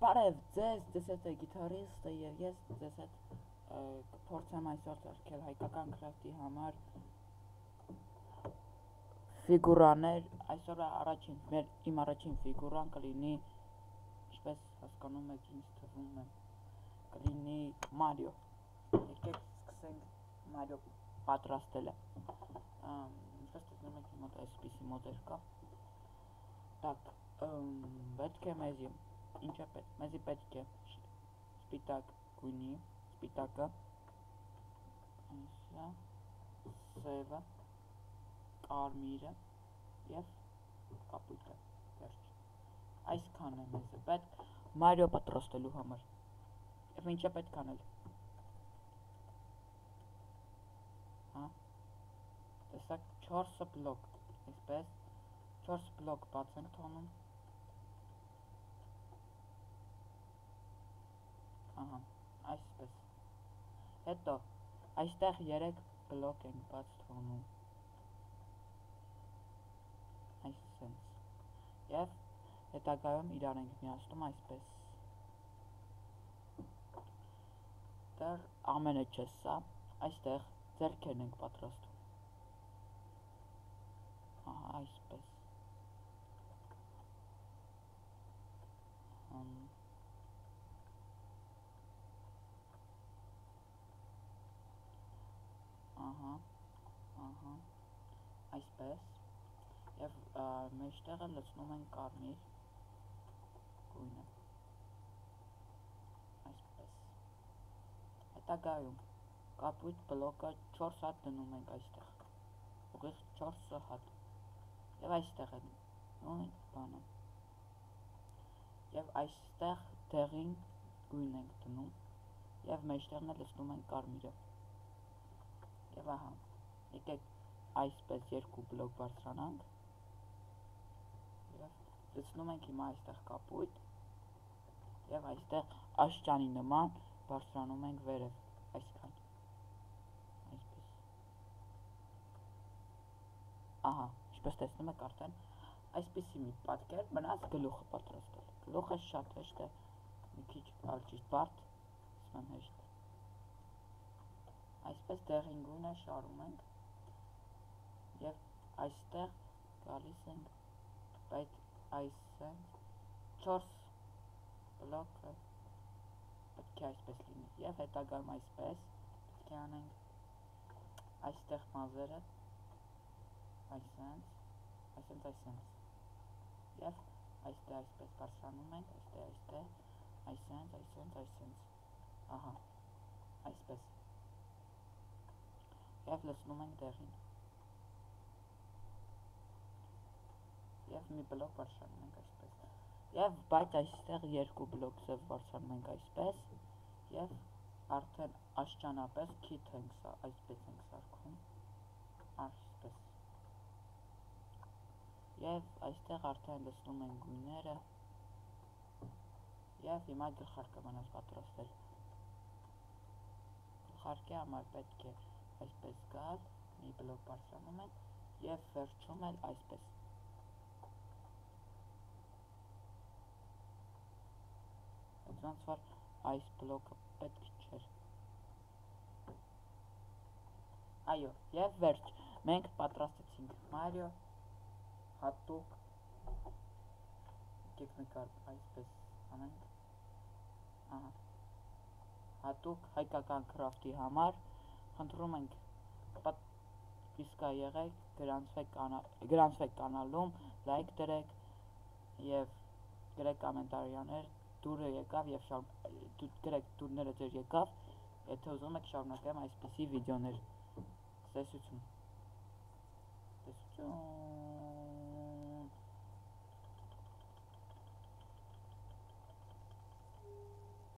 Բարև ձեզ, ձեզ հետ է գիտարիստը և ես ձեզ հետ կփորձեմ այսօր ձեռքել հայկական քրեֆտի համար ֆիգուրաներ։ Այսօր իմ առաջին ֆիգուրան կլինի, ինչպես հասկանում եք, ինձ թվում է, կլինի Մարիո։ Եկեք սկսենք Մարիո պատրաստելը։ Ինչպես տեսնում եք, իմ մոտ այսպիսի մոդել կա։ Так, պետք է մեզի պետք է սպիտակ գույնի, սպիտակը, սևը, կարմիրը և կապույտը, վերջ։ Այսքան է մեզ է պետք Մարիո պատրաստելու համար։ Եվ ինչ է պետք անել։ Տեսակ 4 բլոկ, այսպես 4 բլոկ բաց ենք թողնում։ Այսպես։ Հետո այստեղ 3 բլոկ ենք բաց թողնում։ Այսպես։ Եվ հետագայում իրար ենք միացնում այսպես։ Դեռ ամենը չէ սա, այստեղ ձեռքերն ենք պատրաստում։ Այսպես։ Այսպես, և մեջտեղը լցնում ենք կարմիր գույնը, այսպես, հետագայում կապույտ բլոկը 4 հատ դնում ենք այստեղ, ուղիղ 4 հատ, և այստեղ է նույն բանը, և այստեղ դեղին գույն ենք դնում, և մեջտեղն է լցնում ենք կարմիրը, և ահա, եկեք այսպես 2 բլոկ բարձրանանք և լցնում ենք հիմա այստեղ կապույտ և այստեղ աշճանի նման բարձրանում ենք վերև, այսքան, այսպես, ինչպես տեսնում եք արդեն, այսպիսի մի պատկեր, մնաց գլուխը պատրաստել, գլուխը շատ հեշտ է, մի քիչ ճիշտ բարդ, ասում եմ հեշտ, այսպես դեղին գույնը շարում ենք, և այստեղ գալիս ենք, բայց այսենց 4 բլոկը պետք է այսպես լինի, և հետագայում այսպես պետք է անենք, այստեղ մազերը, այսենց, և այստեղ այսպես բարձրանում ենք, այստեղ, այսենց, ահա, այսպես, և լցնում ենք դեղին, և մի բլոկ բարձրանում ենք այսպես, և բայց այստեղ 2 բլոկ ձև բարձրանում ենք այսպես, և արդեն աշճանապես քիթ ենք այսպես ենք սարքում, այսպես, և այստեղ արդեն լցնում ենք գույները, և հիմա գլխարկը մնաց պատրաստել, գլխարկի համար պետք է այսպես գալ, մի բլոկ բարձրանում ենք, և վերջում էլ այսպես, ոնց որ այս բլոկը պետք չէր, այո, և վերջ, մենք պատրաստեցինք Մարիո հատուկ, եկեք նկարենք այսպես անենք, հատուկ հայկական քրաֆտի համար, խնդրում ենք իսկա եղեք, գրանցվեք կանալում, լայք դրեք և գրեք կոմենտարիաներ, դուրը եկավ և գրեք դուրները ձեր եկավ, եթե ուզում եք շարունակեմ այսպիսի վիդեոներ, ցտեսություն։